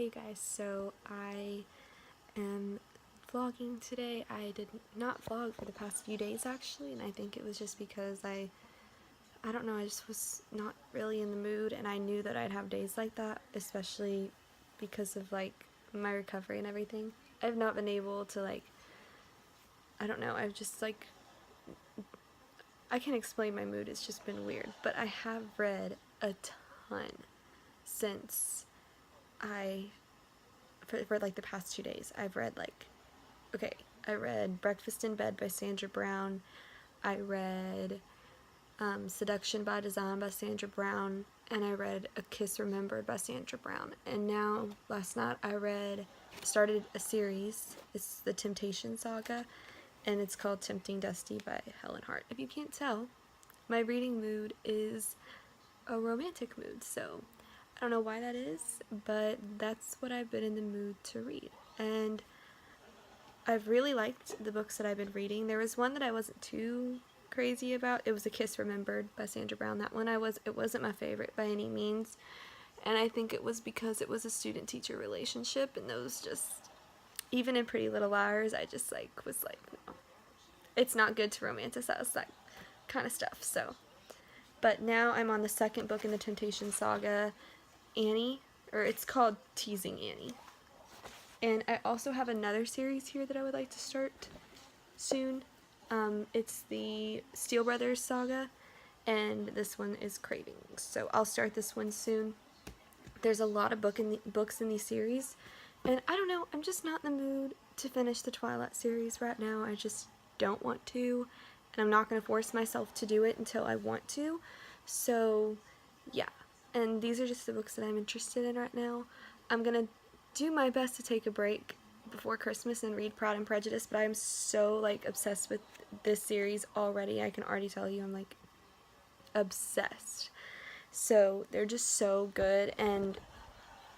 Hey guys, so I am vlogging today. I did not vlog for the past few days actually, and I think it was just because I don't know, I just was not really in the mood, and I knew that I'd have days like that, especially because of like my recovery and everything. I've not been able to I don't know, I've just I can't explain my mood, it's just been weird, but I have read a ton since I for like the past 2 days. I've read okay, I read Breakfast in Bed by Sandra Brown. I read Seduction by Design by Sandra Brown, and I read A Kiss Remembered by Sandra Brown. And now, last night, started a series. It's the Temptation Saga, and it's called Tempting Dusty by Helen Hart. If you can't tell, my reading mood is a romantic mood, so I don't know why that is, but that's what I've been in the mood to read. And I've really liked the books that I've been reading. There was one that I wasn't too crazy about. It was A Kiss Remembered by Sandra Brown. That one it wasn't my favorite by any means. And I think it was because it was a student-teacher relationship, and those just, even in Pretty Little Liars, I just was like, no. It's not good to romanticize that kind of stuff, so. But now I'm on the second book in the Temptation Saga, Annie, or it's called Teasing Annie. And I also have another series here that I would like to start soon. It's the Steel Brothers Saga, and this one is Cravings. So I'll start this one soon. There's a lot of books in these series, and I don't know, I'm just not in the mood to finish the Twilight series right now. I just don't want to, and I'm not going to force myself to do it until I want to. So yeah, and these are just the books that I'm interested in right now. I'm going to do my best to take a break before Christmas and read Pride and Prejudice, but I'm so obsessed with this series already. I can already tell you I'm obsessed. So they're just so good, and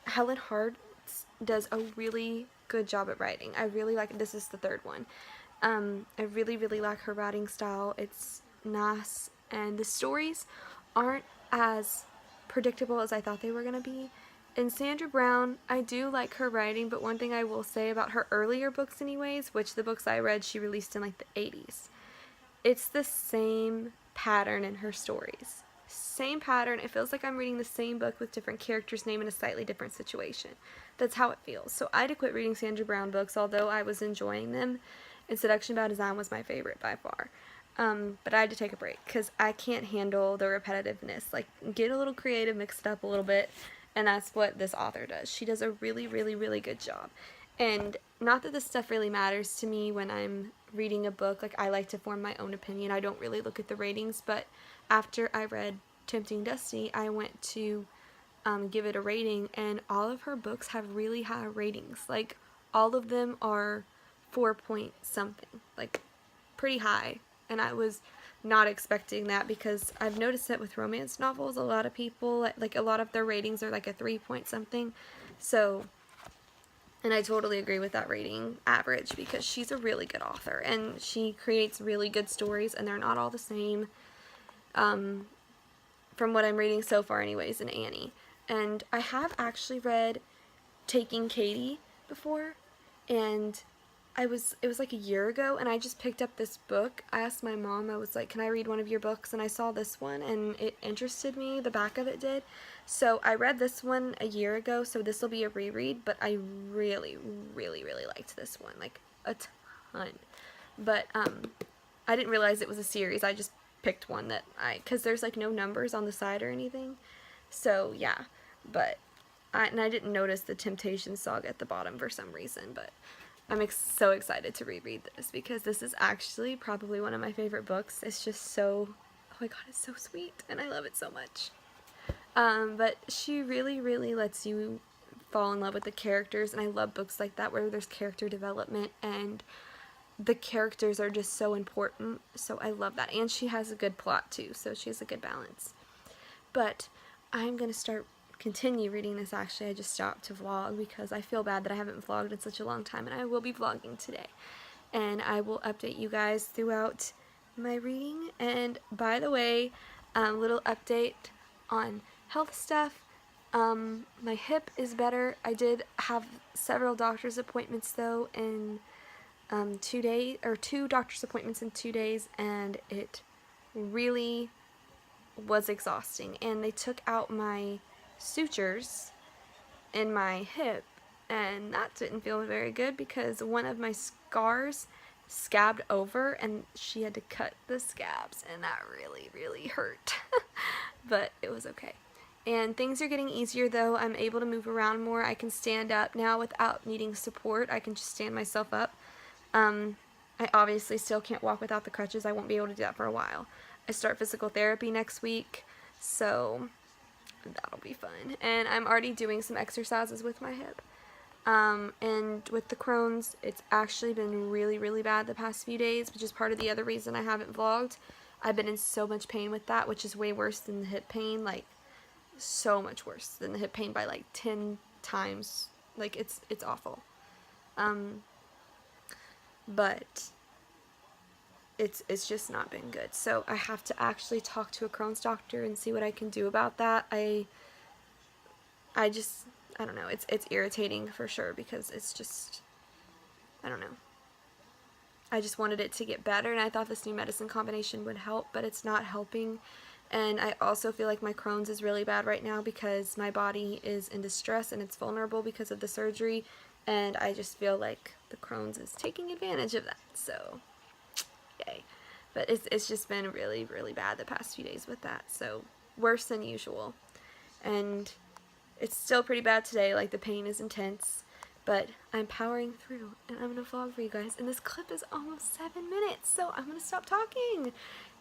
Helen Hart does a really good job at writing. I really like, this is the third one. I really, really like her writing style. It's nice, and the stories aren't as predictable as I thought they were going to be. And Sandra Brown, I do like her writing, but one thing I will say about her earlier books anyways, which the books I read she released in the 80s, it's the same pattern in her stories. Same pattern. It feels like I'm reading the same book with different characters named in a slightly different situation. That's how it feels. So I had to quit reading Sandra Brown books, although I was enjoying them, and Seduction by Design was my favorite by far. But I had to take a break because I can't handle the repetitiveness. Get a little creative, mix it up a little bit, and that's what this author does. She does a really, really, really good job. And not that this stuff really matters to me when I'm reading a book. I like to form my own opinion. I don't really look at the ratings, but after I read Tempting Dusty, I went to give it a rating, and all of her books have really high ratings. All of them are 4 point something, pretty high. And I was not expecting that because I've noticed that with romance novels, a lot of people, a lot of their ratings are a 3 point something. So, and I totally agree with that rating average because she's a really good author and she creates really good stories, and they're not all the same, from what I'm reading so far anyways, in Annie. And I have actually read Taking Katie before, and it was a year ago, and I just picked up this book. I asked my mom, I was like, can I read one of your books? And I saw this one, and it interested me. The back of it did. So I read this one a year ago, so this will be a reread, but I really, really, really liked this one, a ton. But I didn't realize it was a series. I just picked one that because there's no numbers on the side or anything. So yeah, but I didn't notice the Temptation Saga at the bottom for some reason, but I'm so excited to reread this because this is actually probably one of my favorite books. It's just so, oh my god, it's so sweet, and I love it so much. But she really, really lets you fall in love with the characters, and I love books like that where there's character development and the characters are just so important, so I love that. And she has a good plot too, so she has a good balance. But I'm going to continue reading this. Actually, I just stopped to vlog because I feel bad that I haven't vlogged in such a long time, and I will be vlogging today. And I will update you guys throughout my reading. And by the way, little update on health stuff. My hip is better. I did have several doctor's appointments though in 2 days, or 2 doctor's appointments in 2 days, and it really was exhausting. And they took out my sutures in my hip, and that didn't feel very good because one of my scars scabbed over and she had to cut the scabs, and that really hurt. But it was okay. And things are getting easier though. I'm able to move around more. I can stand up now without needing support. I can just stand myself up. I obviously still can't walk without the crutches. I won't be able to do that for a while. I start physical therapy next week, so that'll be fun. And I'm already doing some exercises with my hip. And with the Crohn's, it's actually been really bad the past few days, which is part of the other reason I haven't vlogged. I've been in so much pain with that, which is way worse than the hip pain, like so much worse than the hip pain by like 10 times. Like it's awful. But it's just not been good. So I have to actually talk to a Crohn's doctor and see what I can do about that. I don't know. It's irritating for sure because it's just, I don't know. I just wanted it to get better, and I thought this new medicine combination would help, but it's not helping. And I also feel like my Crohn's is really bad right now because my body is in distress and it's vulnerable because of the surgery, and I just feel like the Crohn's is taking advantage of that. So yay. But it's just been really bad the past few days with that, so worse than usual. And it's still pretty bad today, like the pain is intense, but I'm powering through, and I'm gonna vlog for you guys. And this clip is almost 7 minutes, so I'm gonna stop talking,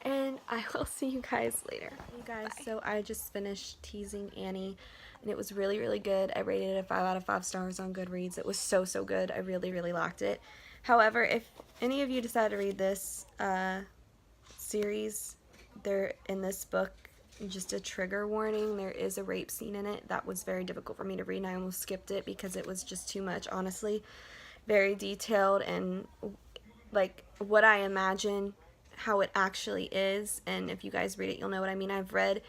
and I will see you guys later. Hey guys, bye. So I just finished Teasing Annie, and it was really good. I rated it a 5 out of 5 stars on Goodreads. It was so good. I really liked it. However, if any of you decide to read this series, there in this book, just a trigger warning, there is a rape scene in it. That was very difficult for me to read, and I almost skipped it because it was just too much, honestly. Very detailed, and like what I imagine how it actually is, and if you guys read it you'll know what I mean. I've read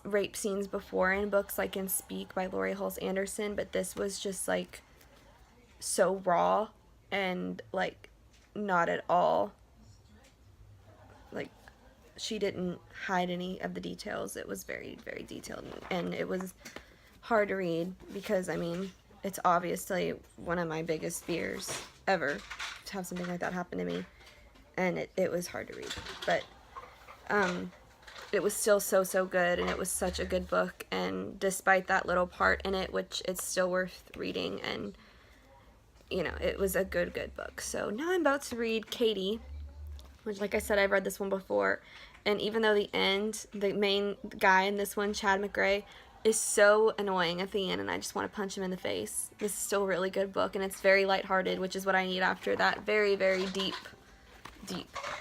rape scenes before in books, like in Speak by Laurie Halse Anderson, but this was just like so raw and like not at all, like she didn't hide any of the details. It was very detailed, and it was hard to read because, I mean, it's obviously one of my biggest fears ever to have something like that happen to me, and it was hard to read, but it was still so good, and it was such a good book, and despite that little part in it, which it's still worth reading, and you know, it was a good book. So now I'm about to read Katie, which, like I said, I've read this one before, and even though the main guy in this one, Chad McRae, is so annoying at the end, and I just want to punch him in the face, this is still a really good book, and it's very lighthearted, which is what I need after that very deep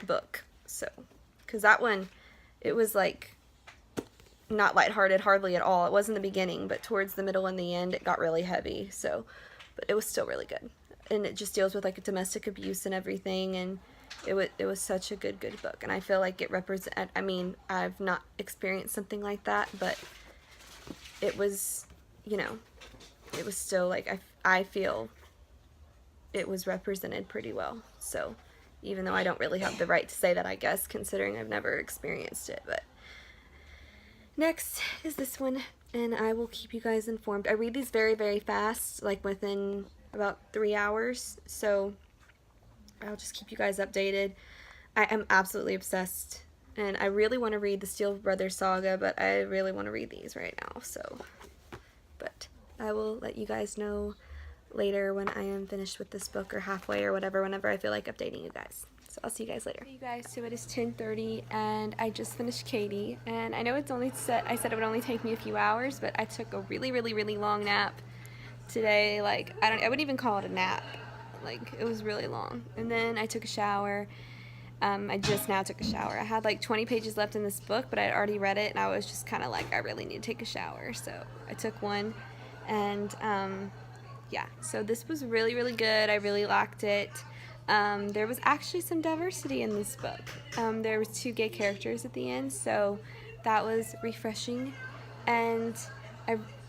book. So, because that one, it was like not lighthearted hardly at all. It was in the beginning, but towards the middle and the end, it got really heavy. So, but it was still really good, and it just deals with like domestic abuse and everything, and it was such a good book, and I feel like it represent. I mean, I've not experienced something like that, but it was, you know, it was still like I feel it was represented pretty well. So, even though I don't really have the right to say that, I guess, considering I've never experienced it. But next is this one, and I will keep you guys informed. I read these very fast, like within about 3 hours, so I'll just keep you guys updated. I am absolutely obsessed, and I really want to read the Steele Brothers saga, but I really want to read these right now, so, but I will let you guys know later when I am finished with this book, or halfway, or whatever, whenever I feel like updating you guys. So I'll see you guys later. Hey you guys, so it is 10:30, and I just finished Katie, and I know it's only I said it would only take me a few hours, but I took a really long nap today. Like, I wouldn't even call it a nap. Like, it was really long. And then I took a shower. I just now took a shower. I had like 20 pages left in this book, but I'd already read it, and I was just kind of like, I really need to take a shower. So I took one, and yeah, so this was really good. I really liked it. There was actually some diversity in this book. There was 2 gay characters at the end, so that was refreshing. And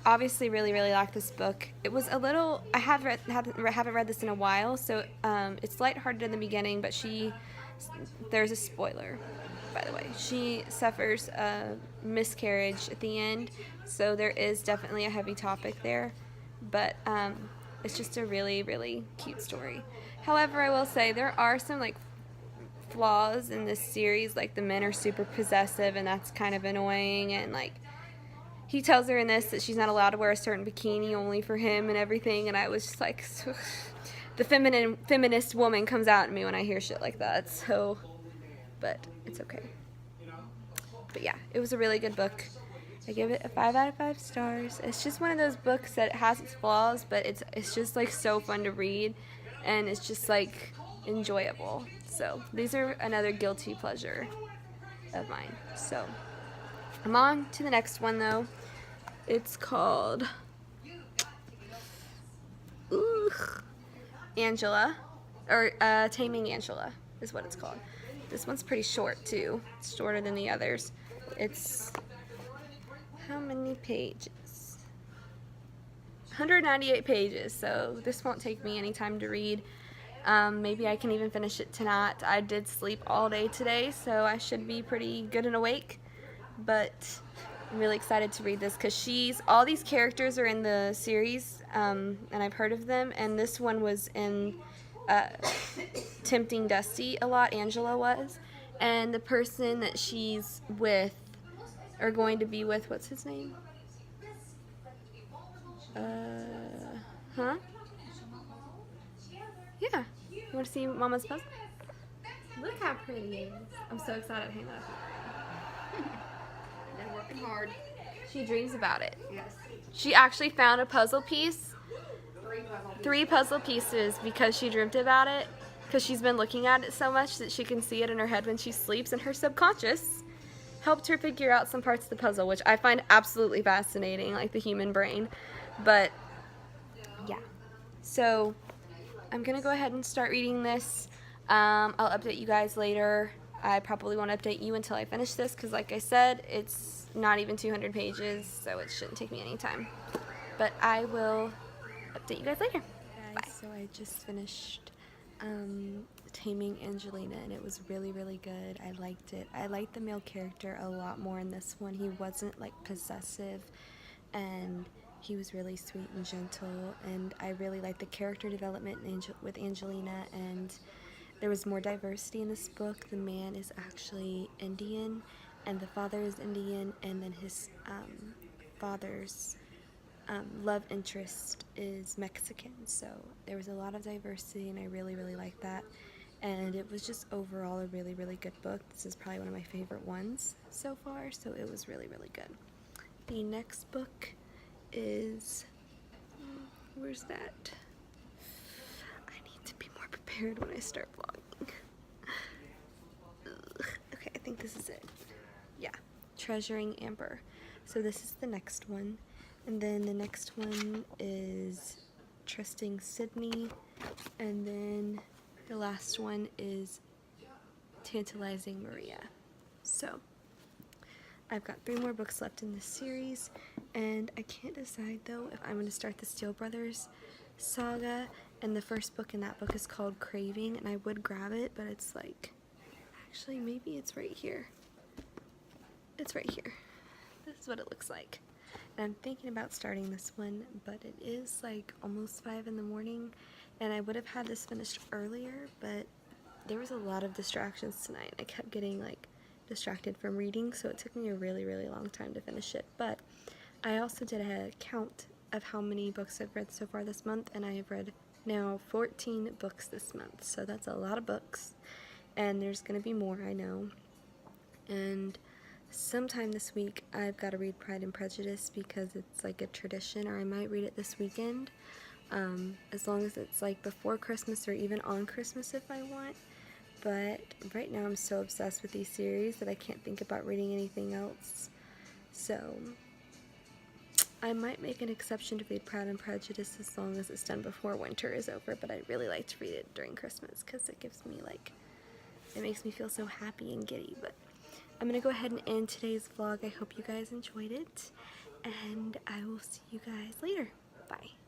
obviously really like this book. It was a little, I haven't read this in a while, so it's lighthearted in the beginning, but there's a spoiler, by the way. She suffers a miscarriage at the end, so there is definitely a heavy topic there, but it's just a really cute story. However, I will say there are some like flaws in this series, like the men are super possessive and that's kind of annoying, and like he tells her in this that she's not allowed to wear a certain bikini only for him and everything, and I was just like, the feminist woman comes out in me when I hear shit like that. So, but it's okay. But yeah, it was a really good book. I give it a 5 out of 5 stars. It's just one of those books that has its flaws, but it's just like so fun to read, and it's just like enjoyable. So these are another guilty pleasure of mine. So I'm on to the next one though. It's called Angela, or Taming Angela is what it's called. This one's pretty short too. It's shorter than the others. It's how many pages? 198 pages, so this won't take me any time to read. Maybe I can even finish it tonight. I did sleep all day today, so I should be pretty good and awake. But I'm really excited to read this because all these characters are in the series, and I've heard of them, and this one was in Tempting Dusty a lot, Angela was, and the person that she's with, or going to be with, what's his name? Huh? Yeah. You want to see Mama's puzzle? Look how pretty it is. I'm so excited to hang that up. Been working hard. She dreams about it. Yes. She actually found a puzzle piece. 3 3 puzzle pieces because she dreamt about it. Because she's been looking at it so much that she can see it in her head when she sleeps, and her subconscious helped her figure out some parts of the puzzle, which I find absolutely fascinating, like the human brain. But yeah, so I'm gonna go ahead and start reading this. I'll update you guys later. I probably won't update you until I finish this because, like I said, it's not even 200 pages, so it shouldn't take me any time. But I will update you guys later. Bye. So I just finished Taming Angelina, and it was really good. I liked it. I liked the male character a lot more in this one. He wasn't like possessive, and he was really sweet and gentle, and I really liked the character development with Angelina, and there was more diversity in this book. The man is actually Indian, and the father is Indian, and then his father's love interest is Mexican. So there was a lot of diversity, and I really liked that. And it was just overall a really good book. This is probably one of my favorite ones so far, so it was really good. The next book is, where's that? I need to be more prepared when I start vlogging. Okay, I think this is it. Yeah, Treasuring Amber. So this is the next one. And then the next one is Trusting Sydney. And then the last one is Tantalizing Maria. So I've got 3 more books left in this series, and I can't decide though if I'm going to start the Steel Brothers saga, and the first book in that book is called Craving, and I would grab it, but it's like, actually maybe it's right here. It's right here. This is what it looks like. And I'm thinking about starting this one, but it is like almost 5 in the morning, and I would have had this finished earlier, but there was a lot of distractions tonight. I kept getting like distracted from reading, so it took me a really long time to finish it. But I also did a count of how many books I've read so far this month, and I have read now 14 books this month, so that's a lot of books, and there's gonna be more, I know. And sometime this week I've got to read Pride and Prejudice because it's like a tradition, or I might read it this weekend, as long as it's like before Christmas or even on Christmas if I want. But right now I'm so obsessed with these series that I can't think about reading anything else. So I might make an exception to read Pride and Prejudice as long as it's done before winter is over, but I'd really like to read it during Christmas because it gives me like, it makes me feel so happy and giddy. But I'm going to go ahead and end today's vlog. I hope you guys enjoyed it, and I will see you guys later. Bye.